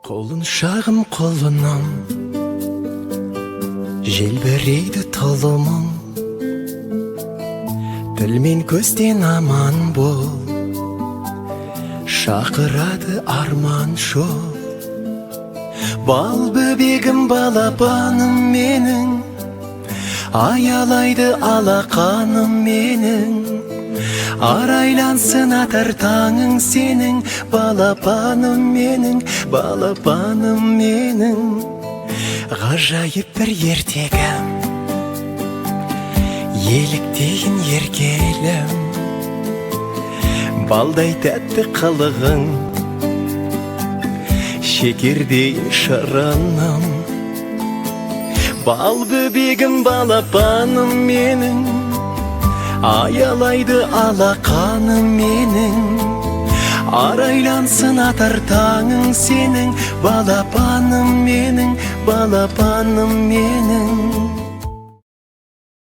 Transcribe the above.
Қолын шағым қолынан желбірейді тұлымың, тіл мен көзден аман бол, шақырады арман жол. Бал бөбегім, балапаным менің, аялайды алақаным менің. Арайлансын атар таңың сенің, балапаным менің, балапаным менің. Ғажайып бір ертегім, еліктейін еркелім, балдай тәтті қылығың, шекердейін шырыным. Бал бөбегім, балапаным менің, аялайды алақаным менің. Арайлансын атар таңың сенің, балапаным менің, балапаным менің.